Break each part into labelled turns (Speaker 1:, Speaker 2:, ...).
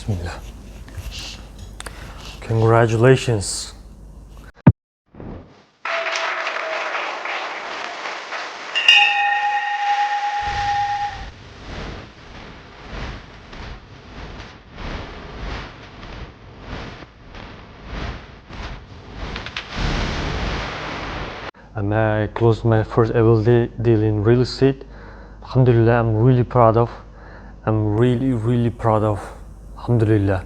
Speaker 1: Bismillah. Congratulations. And I closed my first ever deal in real estate. Alhamdulillah, I'm really proud of. Really proud of. Alhamdulillah.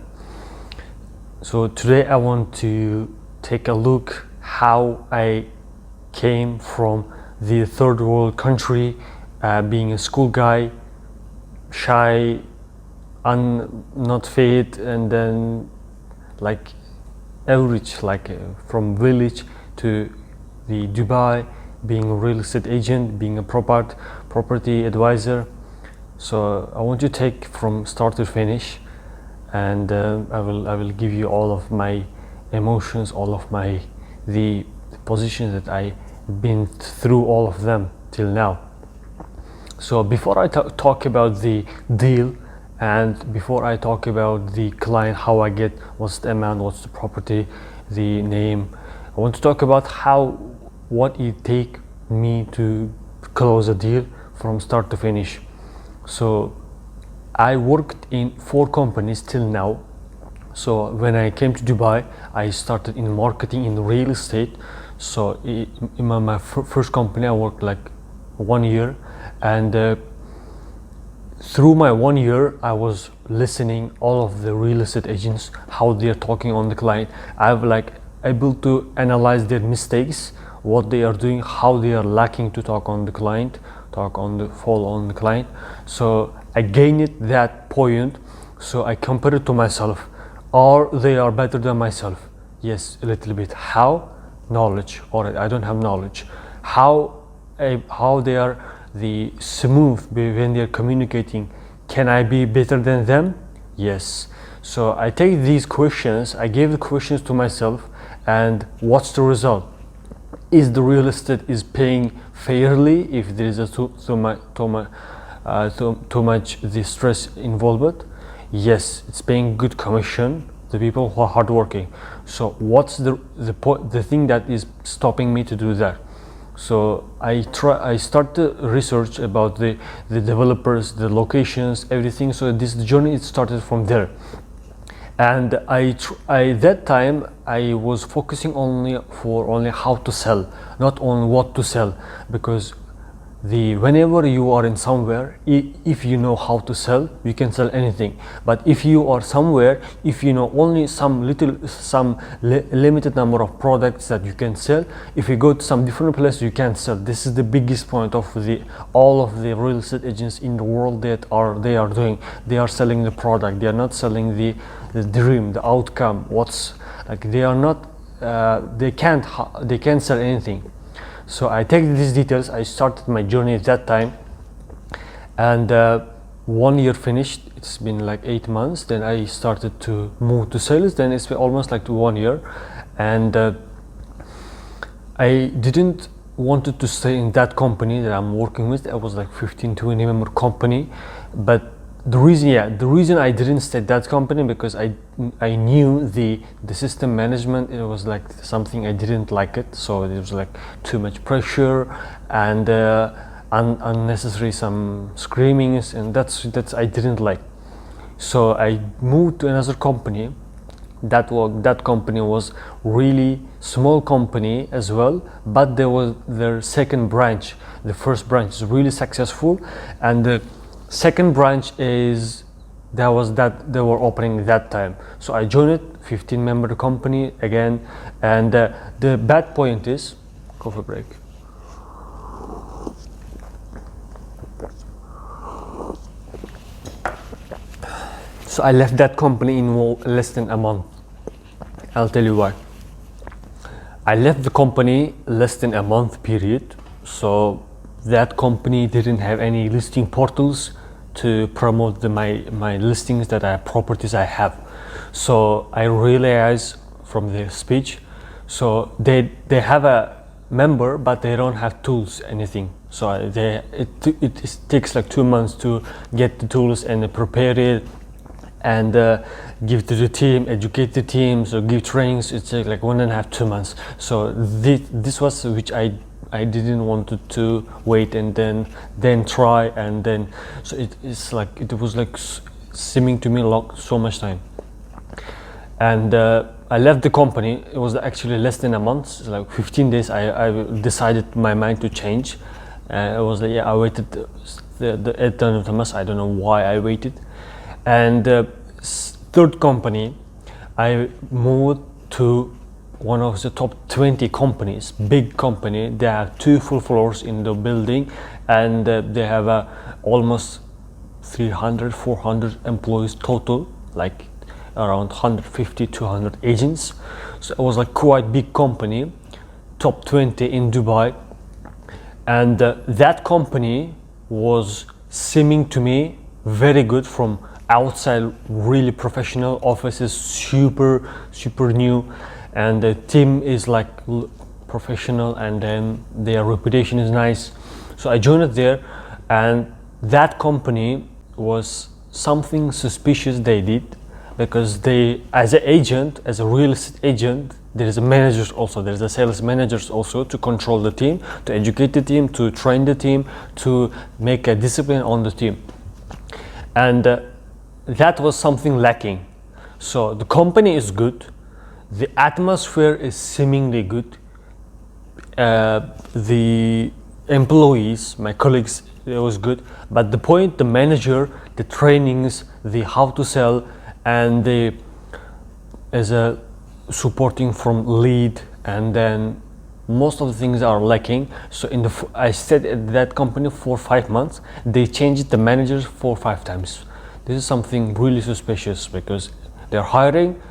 Speaker 1: So today I want to take a look how I came from the third world country, being a school guy, shy, not fit, and then like average, from village to the Dubai, being a real estate agent, being a property advisor. So I want to take from start to finish, and I will give you all of my emotions, all of the positions that I been through, all of them till now. So before I talk about the deal, and before I talk about the client, how I get, what's the amount, what's the property, the name, I want to talk about what it take me to close a deal from start to finish. So I worked in 4 companies till now. So when I came to Dubai, I started in marketing in real estate. So in my first company, I worked like 1 year, and through my 1 year, I was listening all of the real estate agents, how they are talking on the client. I've able to analyze their mistakes, what they are doing, how they are lacking to talk on the client, fall on the client. So I gained that point. So I compare it to myself, or they are better than myself. Yes, a little bit. How? Knowledge. Or I don't have knowledge. How they are the smooth when they are communicating. Can I be better than them? Yes. So I take these questions, I gave the questions to myself, and what's the result? Is the real estate is paying fairly if there is too much the stress involved? Yes, it's paying good commission. The people who are hardworking. So what's the thing that is stopping me to do that? So I start to research about the developers, the locations, everything. So this journey, it started from there. And that time I was focusing only how to sell, not on what to sell, because whenever you are in somewhere, if you know how to sell, you can sell anything. But if you are somewhere, if you know only some limited number of products that you can sell, if you go to some different place, you can't sell. This is the biggest point of all of the real estate agents in the world that they are doing. They are selling the product. They are not selling the dream, the outcome. They are not. They can't sell anything. So I take these details. I started my journey at that time, and 1 year finished. It's been like 8 months. Then I started to move to sales. Then it's been almost like 1 year, and I didn't wanted to stay in that company that I'm working with. I was like 15-20 member company, but the reason I didn't stay at that company, because I knew the system management. It was like something I didn't like it. So it was like too much pressure and unnecessary some screamings, and that's I didn't like. So I moved to another company. That company was really small company as well, but there was their second branch. The first branch is really successful, and the second branch they were opening that time. So I joined it, 15 member company again, and the bad point is coffee break. So I left that company in less than a month. I'll tell you why. I left the company less than a month period. So that company didn't have any listing portals to promote my listings, properties I have. So I realized from their speech, so they have a member, but they don't have tools, anything. So it takes like 2 months to get the tools and prepare it and give to the team, educate the team, so give trainings. It's like 1.5, 2 months. So this was which I didn't want to wait and then try, and then so it's like it was like seeming to me so much time. And I left the company. It was actually less than a month. It's like 15 days. I decided my mind to change. It was like, yeah, I waited the 8 of the month. I don't know why I waited. And third company, I moved to one of the top 20 companies, big company. They have 2 full floors in the building, and they have almost 300, 400 employees total, like around 150, 200 agents. So it was like quite big company, top 20 in Dubai. And that company was seeming to me very good from outside, really professional, offices super new, and the team is like professional, and then their reputation is nice. So I joined it there, and that company was something suspicious they did, because they, as an agent, as a real estate agent, there is a managers also, there's a sales managers also to control the team, to educate the team, to train the team, to make a discipline on the team. And that was something lacking. So the company is good, the atmosphere is seemingly good, the employees, my colleagues, it was good, but the point, the manager, the trainings, the how to sell, and the as a supporting from lead, and then most of the things are lacking. So I stayed at that company for 5 months. They changed the managers 4 or 5 times. This is something really suspicious, because they're hiring,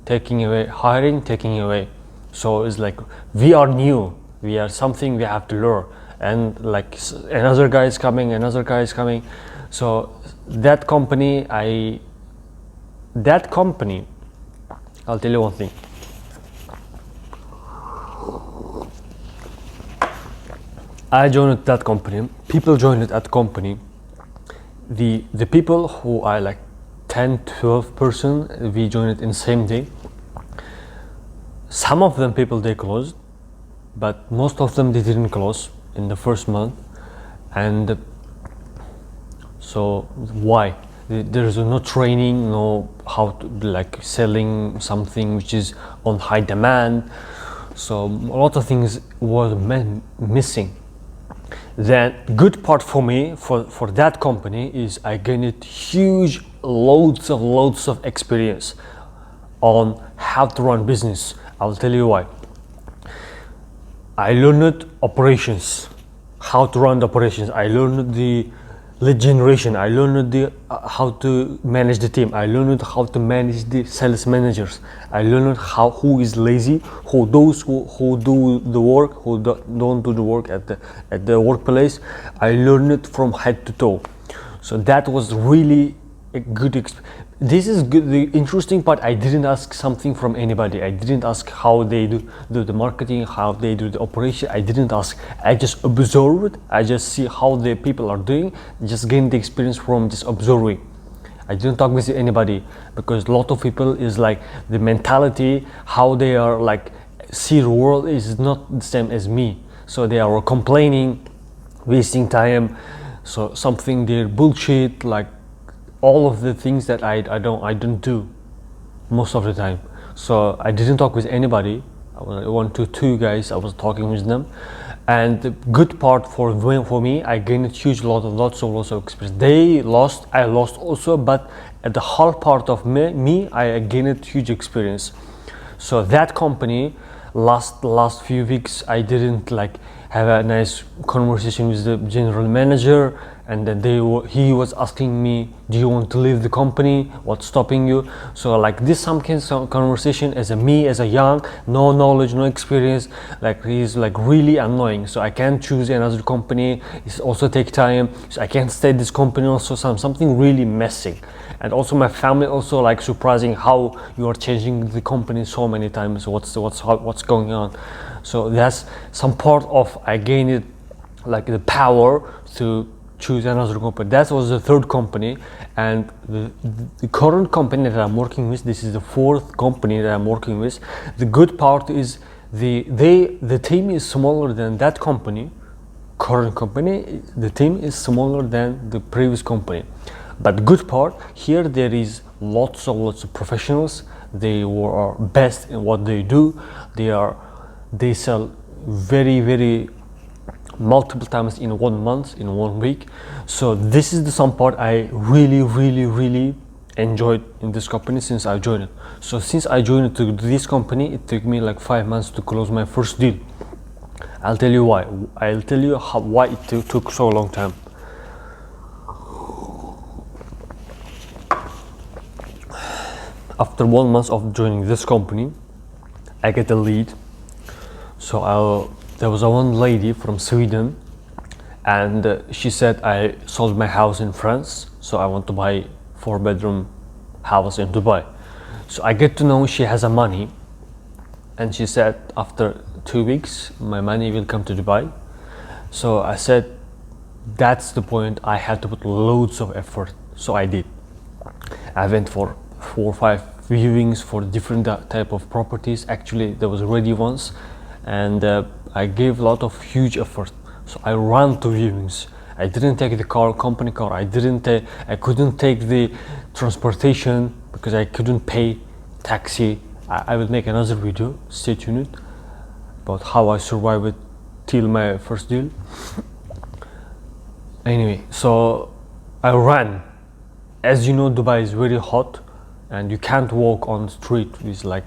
Speaker 1: taking away, hiring, taking away. So it's like we are new, we are something we have to learn, and like another guy is coming, another guy is coming. So that company, I'll tell you one thing. I joined that company. People joined that company. The people who are like 10, 12 person, we joined it in the same day. Some of them people they closed, but most of them they didn't close in the first month. And so why? There is no training, no how to like selling something which is on high demand. So a lot of things were missing. The good part for me for that company is I gained huge loads of experience on how to run business. I'll tell you why. I learned operations, how to run the operations. I learned the lead generation. I learned the how to manage the team. I learned how to manage the sales managers. I learned who is lazy, who do the work, who don't do the work at the workplace. I learned it from head to toe. So that was really a good experience. This is good. The interesting part, I didn't ask something from anybody. I didn't ask how they do the marketing, how they do the operation. I didn't ask. I just observed. I just see how the people are doing. Just gain the experience from just observing. I didn't talk with anybody, because a lot of people is like the mentality, how they are like see the world is not the same as me. So they are complaining, wasting time. So something they're bullshit, like all of the things that I don't do most of the time. So I didn't talk with anybody. I was one to two guys, I was talking with them. And the good part for me, I gained lots of experience. They lost, I lost also, but at the whole part of me, I gained huge experience. So that company, last few weeks, I didn't like have a nice conversation with the general manager, and then he was asking me, do you want to leave the company, what's stopping you? So like this some conversation as a young, no knowledge, no experience, like he's like really annoying. So I can't choose another company, it's also take time, so I can't stay at this company also. Something really messy. And also my family also like surprising how you are changing the company so many times, what's going on. So that's some part of I gained it, like the power to choose another company. That was the third company, and the current company that I'm working with, this is the fourth company that I'm working with. The good part is the team is smaller than that company, current company. The team is smaller than the previous company, but good part here, there is lots of professionals. They are best in what they do. They sell very multiple times in 1 month, in 1 week. So this is the some part I really enjoyed in this company since I joined it. So since I joined to this company, it took me like 5 months to close my first deal. I'll tell you why. I'll tell you why it took so long time. After 1 month of joining this company, I get a lead. So there was one lady from Sweden, and she said, I sold my house in France, so I want to buy 4-bedroom house in Dubai. So I get to know she has a money, and she said after 2 weeks my money will come to Dubai. So I said, that's the point. I had to put loads of effort, so I did. I went for 4 or 5 viewings for different type of properties. Actually there was already ones, and I gave a lot of huge effort. So I ran to viewings. I didn't take the company car. I couldn't take the transportation because I couldn't pay taxi. I will make another video, stay tuned, about how I survived till my first deal. Anyway, so I ran. As you know, Dubai is very hot, and you can't walk on the street with like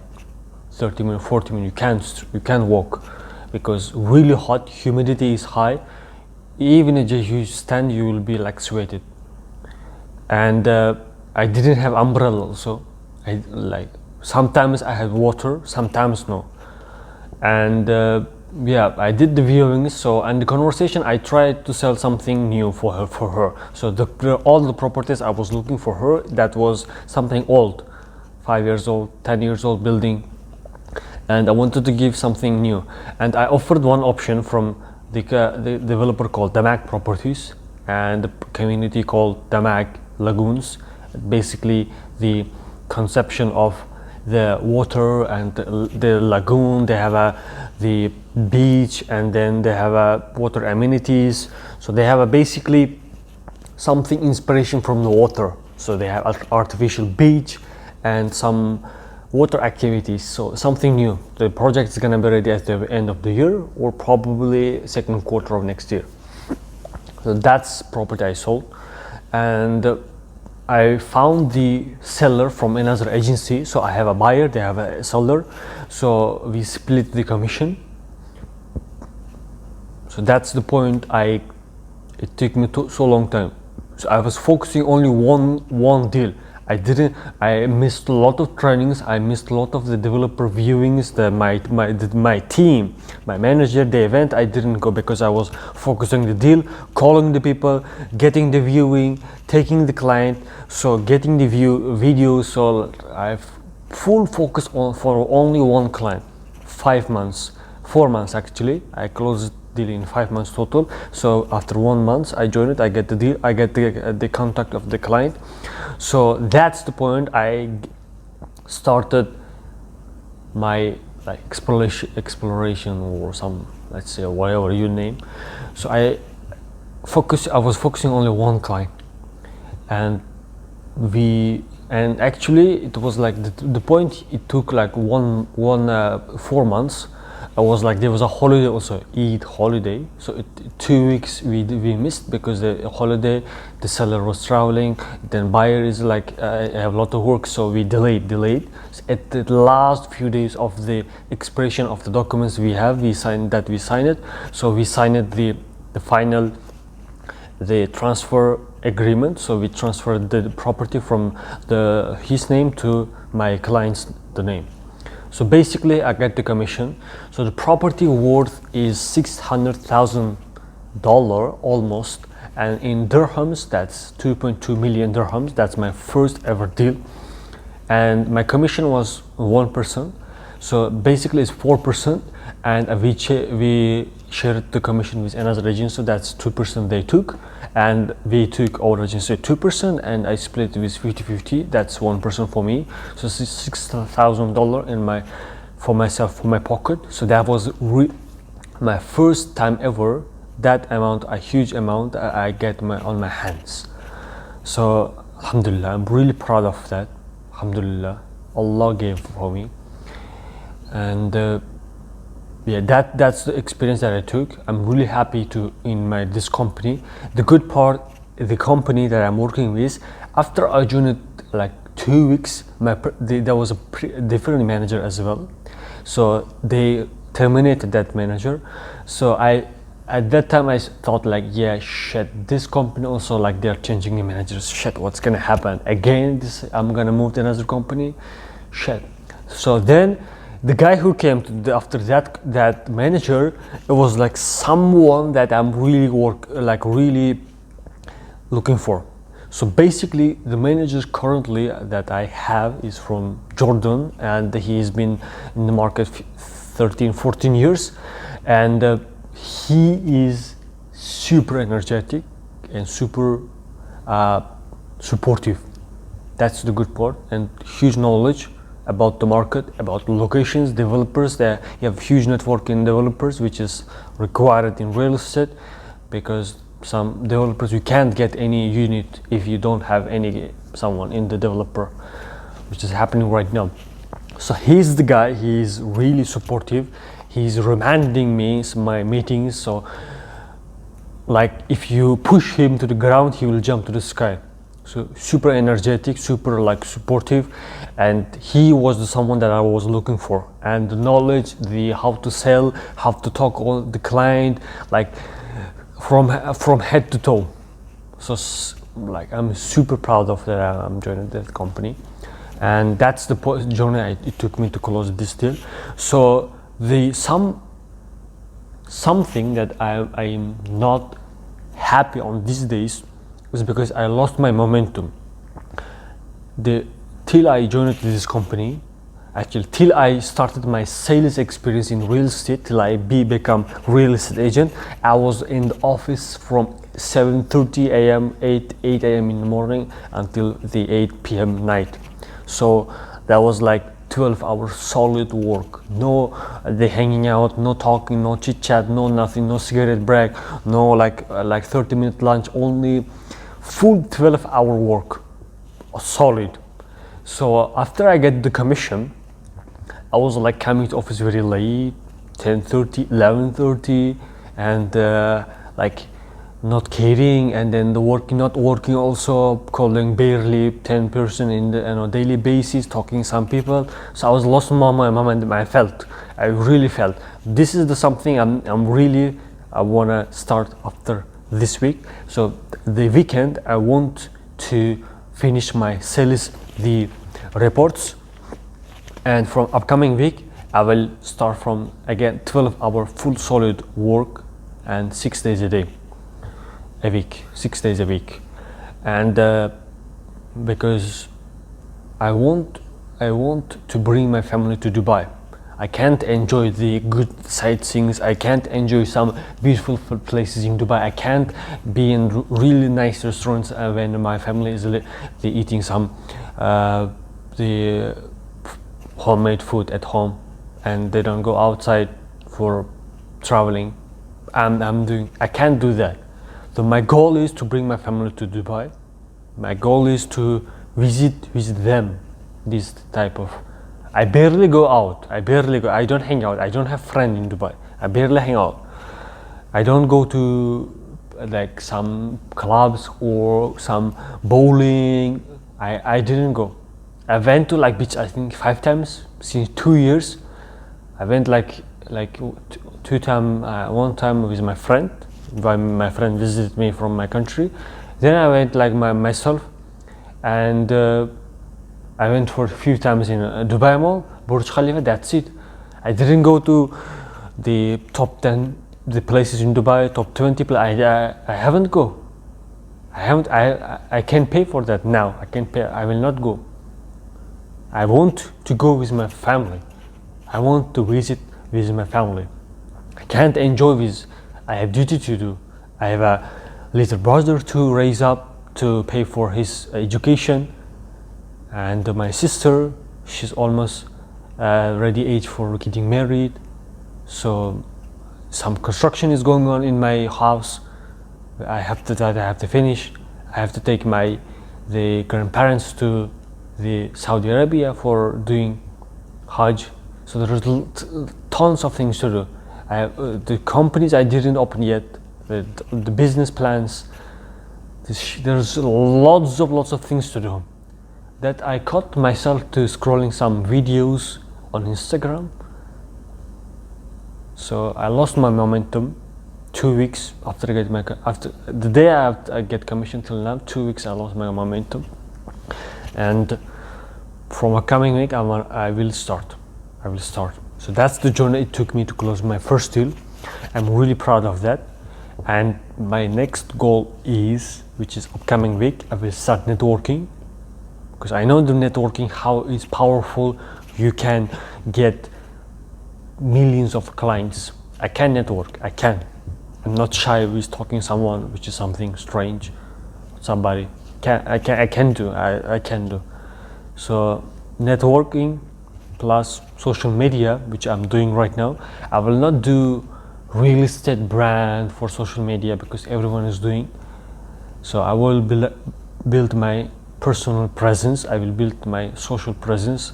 Speaker 1: 30 minutes, 40 minutes. You can't walk because really hot, humidity is high. Even if you stand, you will be like sweated. And I didn't have umbrella, so sometimes I had water, sometimes no. And yeah, I did the viewings. So, and the conversation, I tried to sell something new for her. So all the properties I was looking for her, that was something old, 5 years old, 10 years old building, and I wanted to give something new. And I offered one option from the developer called Damag Properties and the community called Damag Lagoons. Basically the conception of the water and the lagoon. They have the beach, and then they have water amenities. So they have basically something inspiration from the water. So they have artificial beach and some water activities. So something new. The project is gonna be ready at the end of the year, or probably second quarter of next year. So that's property I sold, and I found the seller from another agency. So I have a buyer, they have a seller, so we split the commission. So that's the point. It took me so long time. So I was focusing only one deal. I missed a lot of trainings. I missed a lot of the developer viewings. My team, my manager, the event, I didn't go because I was focusing the deal, calling the people, getting the viewing, taking the client, so getting the videos. So I've full focus for only one client. 4 months actually. I closed deal in 5 months total. So after 1 month I joined it, I get the deal, I get the contact of the client. So that's the point. I started my exploration or some, let's say, whatever you name. So I was focusing only one client, and actually it was like the point. It took like 4 months. I was like, there was a holiday also, Eid holiday. So 2 weeks we missed because the holiday, the seller was traveling, then buyer is like, I have a lot of work, so we delayed. So at the last few days of the expiration of the documents we signed it. So we signed the final, the transfer agreement. So we transferred the property from his name to my client's name. So basically I get the commission. So the property worth is $600,000 almost, and in dirhams that's 2.2 million dirhams. That's my first ever deal, and my commission was 1%. So basically it's 4%, and shared the commission with another agency, so that's 2% they took, and we took our agency 2%, and I split with 50-50, that's 1% for me, so $6,000 in my for myself, for my pocket. So that was my first time ever that amount, a huge amount I get on my hands. So alhamdulillah, I'm really proud of that. Alhamdulillah, Allah gave for me. And yeah, that's the experience that I took. I'm really happy to in this company. The good part, the company that I'm working with, after I joined like 2 weeks, there was a different manager as well, so they terminated that manager. So at that time I thought like, yeah, shit, this company also, like, they're changing the managers, shit, what's gonna happen again, I'm gonna move to another company, shit. So then the guy who came after that manager, it was like someone that I'm really really looking for. So basically the manager currently that I have is from Jordan, and he's been in the market 13-14 years, and he is super energetic and super supportive. That's the good part, and huge knowledge about the market, about locations, developers. You have huge network in developers, which is required in real estate, because some developers, you can't get any unit if you don't have someone in the developer, which is happening right now. So he's the guy, he's really supportive, he's reminding me my meetings, so like if you push him to the ground, he will jump to the sky. So super energetic, super like supportive, and he was someone that I was looking for. And the knowledge, how to sell, how to talk all the client, like from head to toe. So like I'm super proud of that. I'm joining that company, and that's the journey it took me to close this deal. So something that I am not happy on these days is because I lost my momentum. Till I joined this company, actually till I started my sales experience in real estate, till I become real estate agent, I was in the office from 7:30 a.m. 8 a.m. in the morning until the 8 p.m. night. So that was like 12 hours solid work. No the hanging out, no talking, no chit chat, no nothing, no cigarette break, no like 30-minute lunch, only full 12-hour work, solid. So after I get the commission, I was like coming to office very late, 10:30, 11:30, and like not caring, and then not working also, calling barely 10 person in the daily basis, talking some people. So I was lost my mind. I really felt this is something I wanna start after this week. So the weekend I want to finish my sales, the reports, and from upcoming week I will start from again 12-hour full solid work, and 6 days a week, 6 days a week. And because I want to bring my family to Dubai. I can't enjoy the good sightseeing, I can't enjoy some beautiful places in Dubai, I can't be in really nice restaurants when my family is eating some the homemade food at home, and they don't go outside for traveling. I can't do that. So my goal is to bring my family to Dubai. My goal is to visit them. This type of, I barely go out. I don't hang out. I don't have friends in Dubai. I barely hang out. I don't go to like some clubs or some bowling. I didn't go. I went to like beach, I think 5 times since 2 years. I went like 2 times, 1 time with my friend. My friend visited me from my country. Then I went like myself, and I went for a few times in Dubai Mall, Burj Khalifa. That's it. I didn't go to the top 10 the places in Dubai, top 20 places. I haven't go. I can't pay for that now. I can't pay. I will not go. I want to go with my family. I want to visit with my family. I can't enjoy this. I have duty to do. I have a little brother to raise up, to pay for his education, and my sister, she's almost ready age for getting married. So some construction is going on in my house. I have to finish. I have to take the grandparents to the Saudi Arabia for doing Hajj. So there's tons of things to do. I have the companies I didn't open yet, the business plans. There's lots of things to do. That I caught myself to scrolling some videos on Instagram. So I lost my momentum 2 weeks after the day I get commission till now. 2 weeks I lost my momentum, and from a coming week I will start. So that's the journey it took me to close my first deal. I'm really proud of that, and my next goal is, which is upcoming week, I will start networking, because I know the networking, how it's powerful. You can get millions of clients. I can network. I'm not shy with talking to someone, which is something strange. Somebody I can do. So networking plus social media, which I'm doing right now. I will not do real estate brand for social media because everyone is doing. So I will build my personal presence. I will build my social presence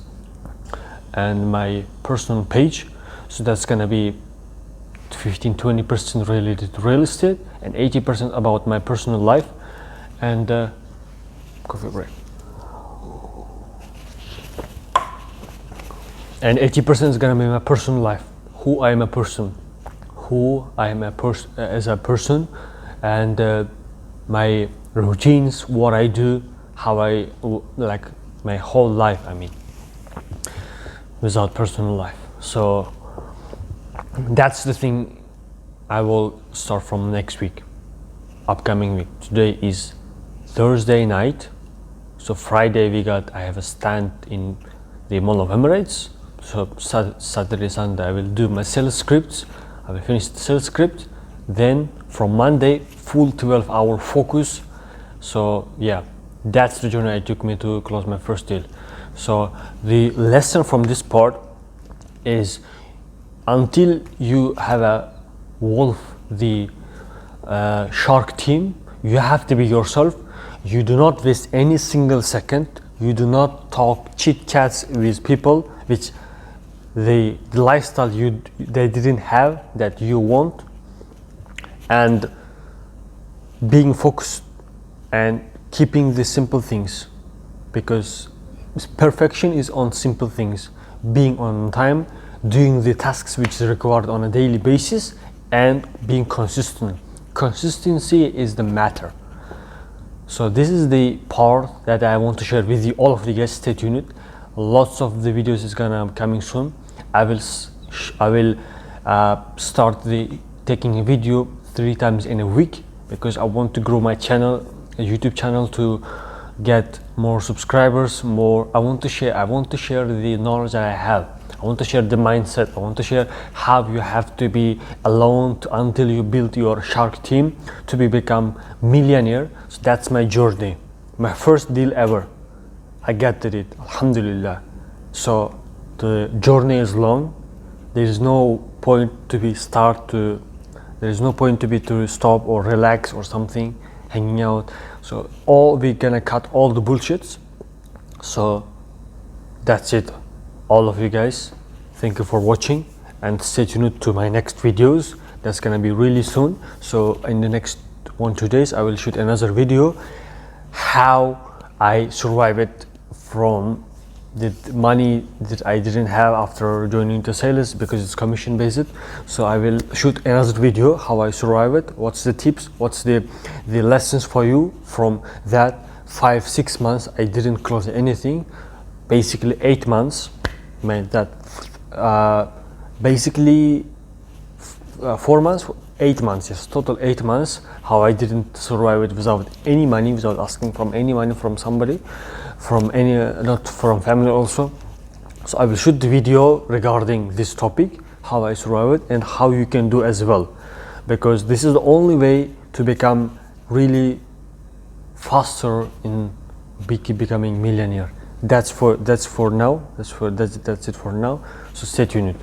Speaker 1: and my personal page. So that's gonna be 15-20% related to real estate and 80% about my personal life. And coffee break. And 80% is gonna be my personal life, who I am as a person, and my routines, what I do, how I like my whole life. I mean, without personal life. So that's the thing I will start from next week, upcoming week. Today is Thursday night, so Friday I have a stand in the Mall of Emirates. So Saturday, Sunday I will do my sales scripts. I will finish the sales script. Then from Monday, full 12-hour focus. So yeah, that's the journey it took me to close my first deal. So the lesson from this part is, until you have a wolf, the shark team, you have to be yourself. You do not waste any single second. You do not talk chit chats with people which the lifestyle they didn't have that you want, and being focused and keeping the simple things, because perfection is on simple things. Being on time, doing the tasks which is required on a daily basis, and being consistent. Consistency is the matter. So this is the part that I want to share with you. All of you guys, stay tuned. Lots of the videos is gonna coming soon. I will start taking a video 3 times in a week, because I want to grow my channel, a YouTube channel, to get more subscribers, more. I want to share the knowledge that I have. I want to share the mindset. I want to share how you have to be alone until you build your shark team to become millionaire. So that's my journey. My first deal ever. I got it, alhamdulillah. So the journey is long. There is no point to stop or relax or something, hanging out. So we're gonna cut all the bullshits. So that's it. All of you guys, thank you for watching, and stay tuned to my next videos. That's gonna be really soon. So in the next 1-2 days I will shoot another video, how I survived from the money that I didn't have after joining the sales, because it's commission based. So I will shoot another video how I survived, what's the tips, what's the lessons for you from that 5-6 months I didn't close anything. Basically 8 months, meant that basically 4 months, 8 months, yes, total 8 months, how I didn't survive it without any money, without asking from any money from somebody, from any, not from family also. So I will shoot the video regarding this topic, how I survived it, and how you can do as well, because this is the only way to become really faster in becoming millionaire. That's it for now. So stay tuned.